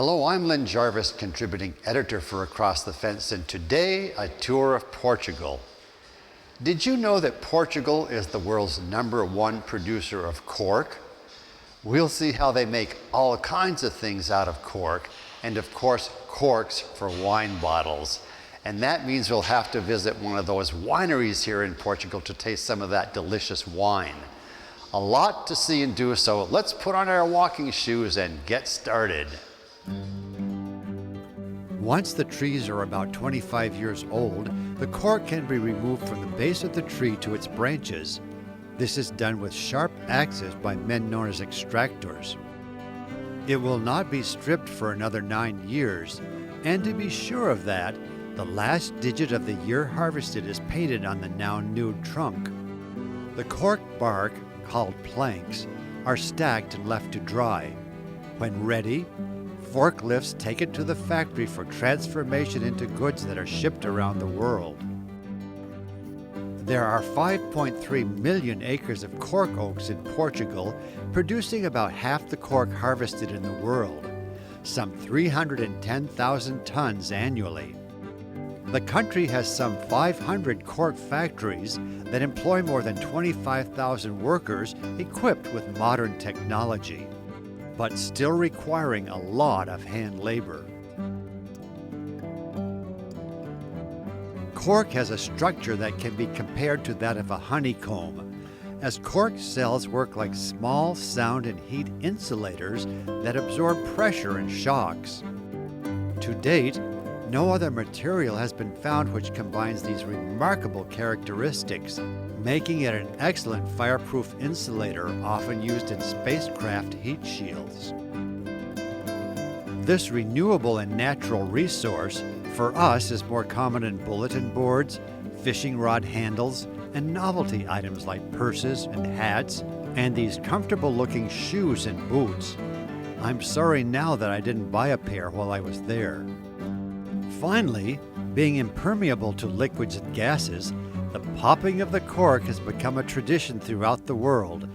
Hello, I'm Lyn Jarvis, contributing editor for Across the Fence, and today a tour of Portugal. Did you know that Portugal is the world's #1 producer of cork? We'll see how they make all kinds of things out of cork, and of course corks for wine bottles. And that means we'll have to visit one of those wineries here in Portugal to taste some of that delicious wine. A lot to see and do, so let's put on our walking shoes and get started. Once the trees are about 25 years old, the cork can be removed from the base of the tree to its branches. This is done with sharp axes by men known as extractors. It will not be stripped for another 9 years, and to be sure of that, the last digit of the year harvested is painted on the now nude trunk. The cork bark, called planks, are stacked and left to dry. When ready, forklifts take it to the factory for transformation into goods that are shipped around the world. There are 5.3 million acres of cork oaks in Portugal, producing about half the cork harvested in the world, some 310,000 tons annually. The country has some 500 cork factories that employ more than 25,000 workers equipped with modern technology, but still requiring a lot of hand labor. Cork has a structure that can be compared to that of a honeycomb, as cork cells work like small sound and heat insulators that absorb pressure and shocks. To date, no other material has been found which combines these remarkable characteristics, making it an excellent fireproof insulator often used in spacecraft heat shields. This renewable and natural resource for us is more common in bulletin boards, fishing rod handles, and novelty items like purses and hats, and these comfortable-looking shoes and boots. I'm sorry now that I didn't buy a pair while I was there. Finally, being impermeable to liquids and gases, the popping of the cork has become a tradition throughout the world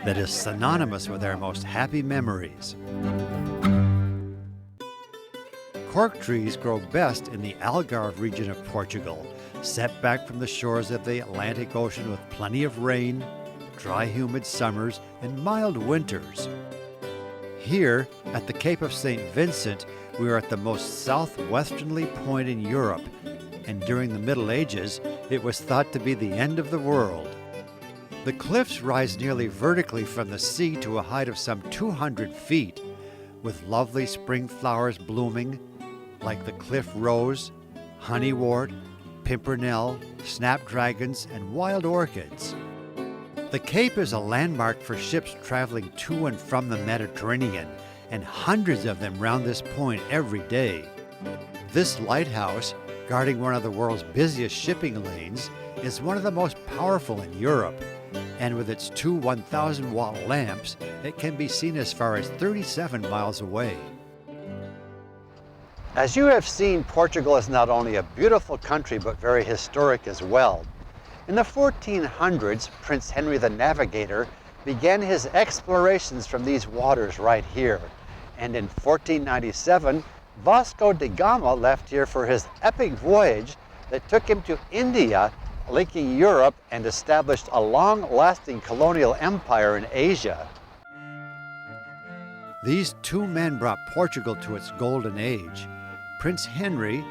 that is synonymous with our most happy memories. Cork trees grow best in the Algarve region of Portugal, set back from the shores of the Atlantic Ocean with plenty of rain, dry humid summers, and mild winters. Here, at the Cape of St. Vincent, we are at the most southwesternly point in Europe, and during the Middle Ages, it was thought to be the end of the world. The cliffs rise nearly vertically from the sea to a height of some 200 feet, with lovely spring flowers blooming, like the cliff rose, honeywort, pimpernel, snapdragons, and wild orchids. The Cape is a landmark for ships traveling to and from the Mediterranean, and hundreds of them round this point every day. This lighthouse, guarding one of the world's busiest shipping lanes, is one of the most powerful in Europe, and with its two 1,000-watt lamps, it can be seen as far as 37 miles away. As you have seen, Portugal is not only a beautiful country, but very historic as well. In the 1400s, Prince Henry the Navigator began his explorations from these waters right here. And in 1497, Vasco da Gama left here for his epic voyage that took him to India, linking Europe, and established a long-lasting colonial empire in Asia. These two men brought Portugal to its golden age. Prince Henry,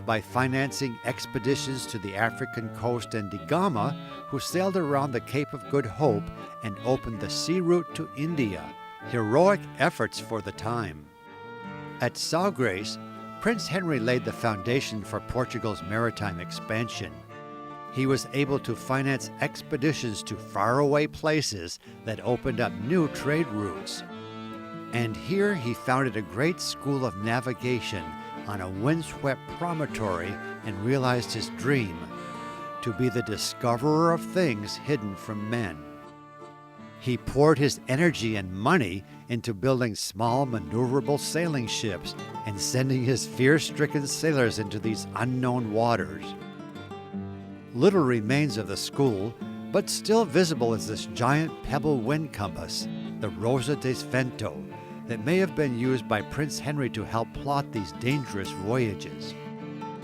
by financing expeditions to the African coast, and da Gama, who sailed around the Cape of Good Hope and opened the sea route to India. Heroic efforts for the time. At Sagres, Prince Henry laid the foundation for Portugal's maritime expansion. He was able to finance expeditions to faraway places that opened up new trade routes. And here he founded a great school of navigation on a windswept promontory and realized his dream, to be the discoverer of things hidden from men. He poured his energy and money into building small, maneuverable sailing ships and sending his fear-stricken sailors into these unknown waters. Little remains of the school, but still visible is this giant pebble wind compass, the Rosa de Vento, that may have been used by Prince Henry to help plot these dangerous voyages.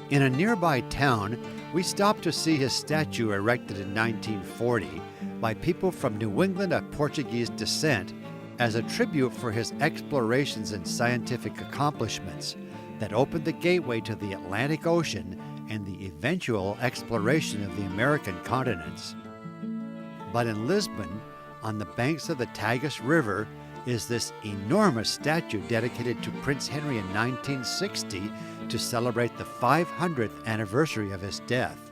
In a nearby town, we stopped to see his statue erected in 1940 by people from New England of Portuguese descent as a tribute for his explorations and scientific accomplishments that opened the gateway to the Atlantic Ocean and the eventual exploration of the American continents. But in Lisbon, on the banks of the Tagus River, is this enormous statue dedicated to Prince Henry in 1960 to celebrate the 500th anniversary of his death.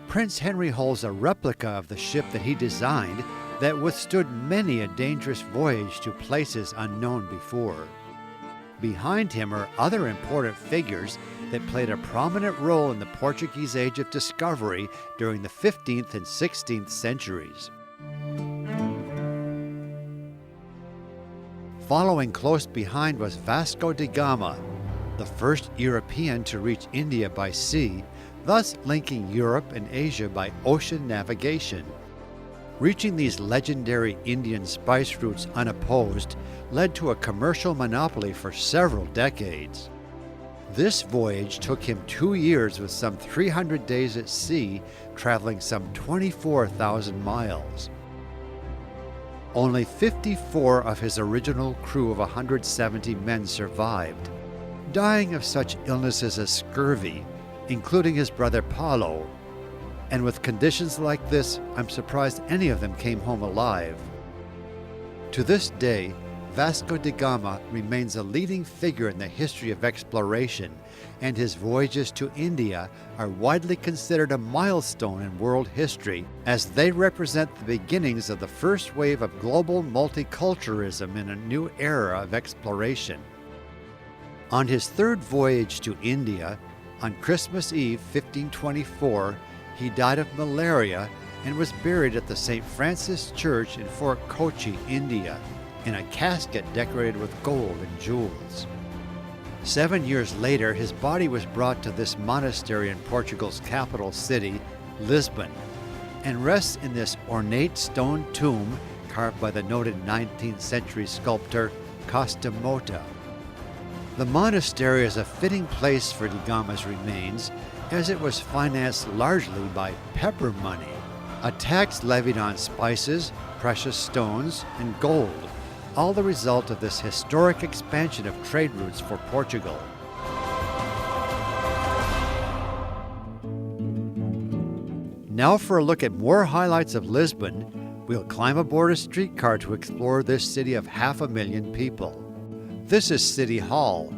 Prince Henry holds a replica of the ship that he designed that withstood many a dangerous voyage to places unknown before. Behind him are other important figures that played a prominent role in the Portuguese Age of Discovery during the 15th and 16th centuries. Following close behind was Vasco da Gama, the first European to reach India by sea, thus linking Europe and Asia by ocean navigation. Reaching these legendary Indian spice routes unopposed led to a commercial monopoly for several decades. This voyage took him 2 years with some 300 days at sea, traveling some 24,000 miles. Only 54 of his original crew of 170 men survived, dying of such illnesses as scurvy, including his brother Paulo. And with conditions like this, I'm surprised any of them came home alive. To this day, Vasco da Gama remains a leading figure in the history of exploration, and his voyages to India are widely considered a milestone in world history as they represent the beginnings of the first wave of global multiculturalism in a new era of exploration. On his third voyage to India, on Christmas Eve 1524, he died of malaria and was buried at the St. Francis Church in Fort Kochi, India, in a casket decorated with gold and jewels. 7 years later, his body was brought to this monastery in Portugal's capital city, Lisbon, and rests in this ornate stone tomb carved by the noted 19th century sculptor Costa Mota. The monastery is a fitting place for da Gama's remains, as it was financed largely by pepper money, a tax levied on spices, precious stones, and gold, all the result of this historic expansion of trade routes for Portugal. Now for a look at more highlights of Lisbon, we'll climb aboard a streetcar to explore this city of 500,000 people. This is City Hall,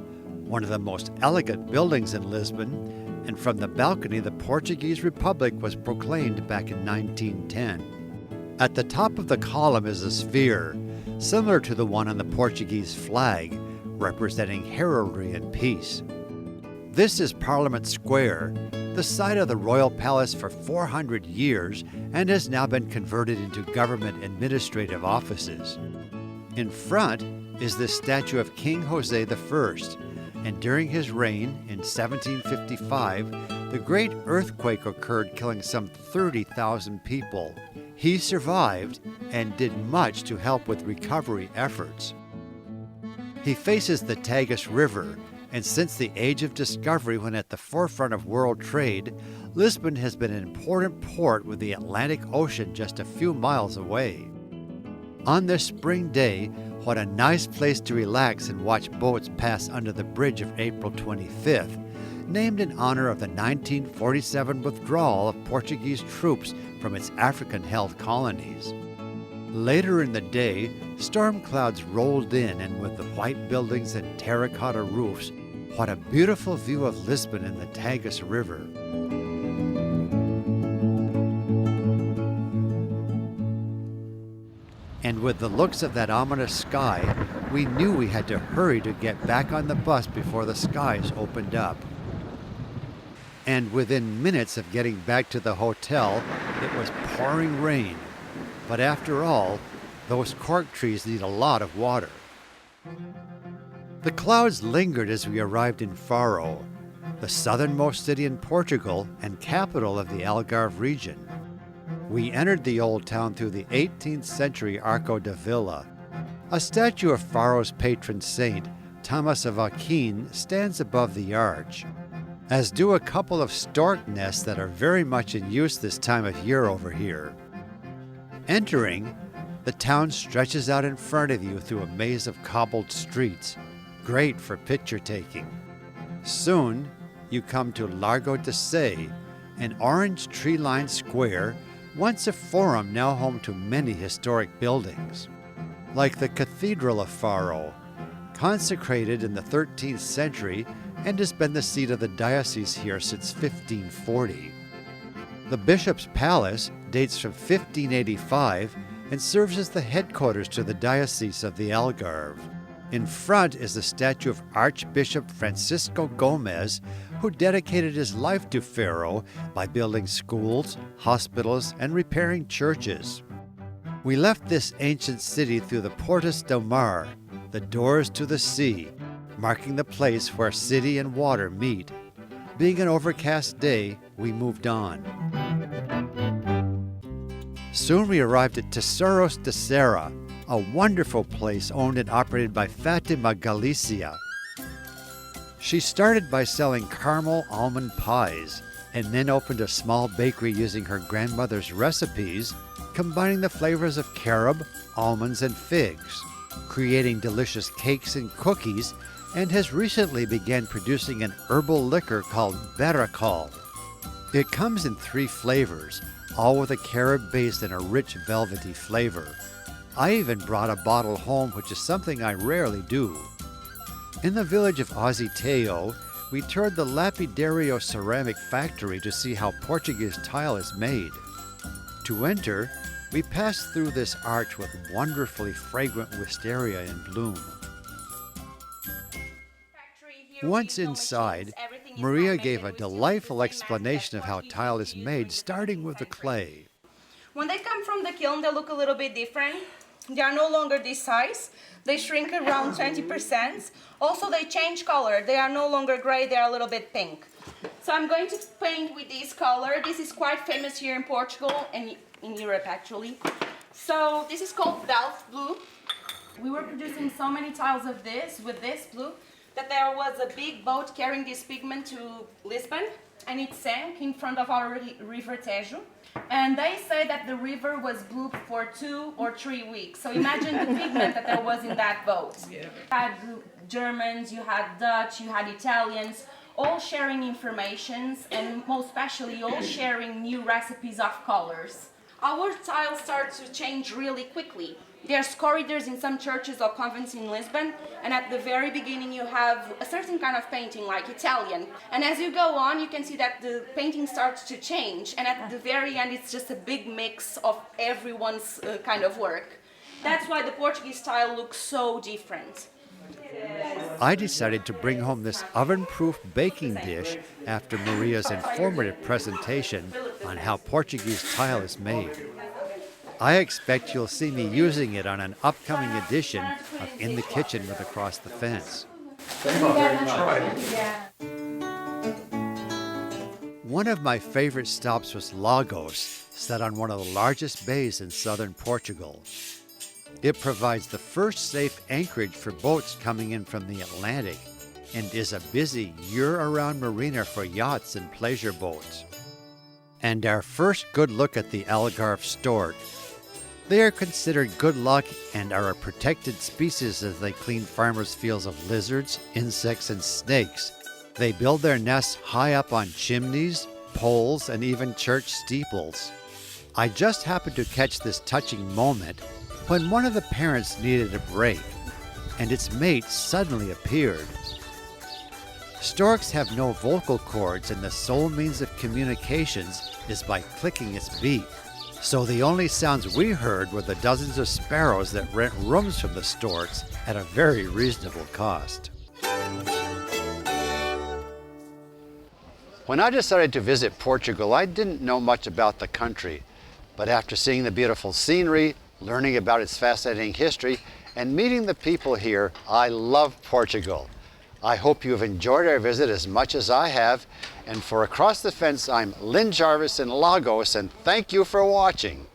one of the most elegant buildings in Lisbon, and from the balcony the Portuguese Republic was proclaimed back in 1910. At the top of the column is a sphere, similar to the one on the Portuguese flag, representing heraldry and peace. This is Parliament Square, the site of the royal palace for 400 years and has now been converted into government administrative offices. In front is the statue of King Jose I, and during his reign in 1755, the Great Earthquake occurred, killing some 30,000 people. He survived and did much to help with recovery efforts. He faces the Tagus River, and since the Age of Discovery, when at the forefront of world trade, Lisbon has been an important port with the Atlantic Ocean just a few miles away. On this spring day, what a nice place to relax and watch boats pass under the bridge of April 25th, named in honor of the 1947 withdrawal of Portuguese troops from its African-held colonies. Later in the day, storm clouds rolled in, and with the white buildings and terracotta roofs, what a beautiful view of Lisbon and the Tagus River. And with the looks of that ominous sky, we knew we had to hurry to get back on the bus before the skies opened up. And within minutes of getting back to the hotel, it was pouring rain. But after all, those cork trees need a lot of water. The clouds lingered as we arrived in Faro, the southernmost city in Portugal and capital of the Algarve region. We entered the old town through the 18th century Arco da Villa, A statue of Faro's patron saint, Thomas of Aquin, stands above the arch, as do a couple of stork nests that are very much in use this time of year over here. Entering, the town stretches out in front of you through a maze of cobbled streets, great for picture taking. Soon, you come to Largo de Sé, an orange tree-lined square, once a forum now home to many historic buildings. Like the Cathedral of Faro, consecrated in the 13th century and has been the seat of the diocese here since 1540. The Bishop's Palace dates from 1585 and serves as the headquarters to the Diocese of the Algarve. In front is the statue of Archbishop Francisco Gomez, who dedicated his life to Faro by building schools, hospitals, and repairing churches. We left this ancient city through the Portas del Mar, the doors to the sea, marking the place where city and water meet. Being an overcast day, we moved on. Soon we arrived at Tesoros de Serra, a wonderful place owned and operated by Fatima Galicia. She started by selling caramel almond pies and then opened a small bakery using her grandmother's recipes, combining the flavors of carob, almonds, and figs, creating delicious cakes and cookies, and has recently began producing an herbal liquor called Beracol. It comes in 3 flavors, all with a carob base and a rich velvety flavor. I even brought a bottle home, which is something I rarely do. In the village of Azeitao, we toured the Lapidario ceramic factory to see how Portuguese tile is made. To enter, we passed through this arch with wonderfully fragrant wisteria in bloom. Once inside, Maria gave a delightful explanation of how tile is made, starting with the clay. When they come from the kiln, they look a little bit different. They are no longer this size. They shrink around 20%. Also, they change color. They are no longer gray, they are a little bit pink. So I'm going to paint with this color. This is quite famous here in Portugal and in Europe, actually. So this is called Delft blue. We were producing so many tiles of this, with this blue, that there was a big boat carrying this pigment to Lisbon, and it sank in front of our river Tejo. And they say that the river was blue for 2 or 3 weeks. So imagine the pigment that there was in that boat. Yeah. You had Germans, you had Dutch, you had Italians, all sharing informations, and most especially all sharing new recipes of colors. Our tiles start to change really quickly. There's corridors in some churches or convents in Lisbon, and at the very beginning you have a certain kind of painting, like Italian. And as you go on, you can see that the painting starts to change, and at the very end it's just a big mix of everyone's kind of work. That's why the Portuguese style looks so different. I decided to bring home this oven-proof baking dish after Maria's informative presentation on how Portuguese tile is made. I expect you'll see me using it on an upcoming edition of In the Kitchen with Across the Fence. One of my favorite stops was Lagos, set on one of the largest bays in southern Portugal. It provides the first safe anchorage for boats coming in from the Atlantic and is a busy year-round marina for yachts and pleasure boats. And our first good look at the Algarve stork. They are considered good luck and are a protected species as they clean farmers' fields of lizards, insects, and snakes. They build their nests high up on chimneys, poles, and even church steeples. I just happened to catch this touching moment when one of the parents needed a break, and its mate suddenly appeared. Storks have no vocal cords, and the sole means of communications is by clicking its beak. So the only sounds we heard were the dozens of sparrows that rent rooms from the storks at a very reasonable cost. When I decided to visit Portugal, I didn't know much about the country, but after seeing the beautiful scenery, learning about its fascinating history, and meeting the people here, I love Portugal. I hope you have enjoyed our visit as much as I have, and for Across the Fence, I'm Lyn Jarvis in Lagos, and thank you for watching.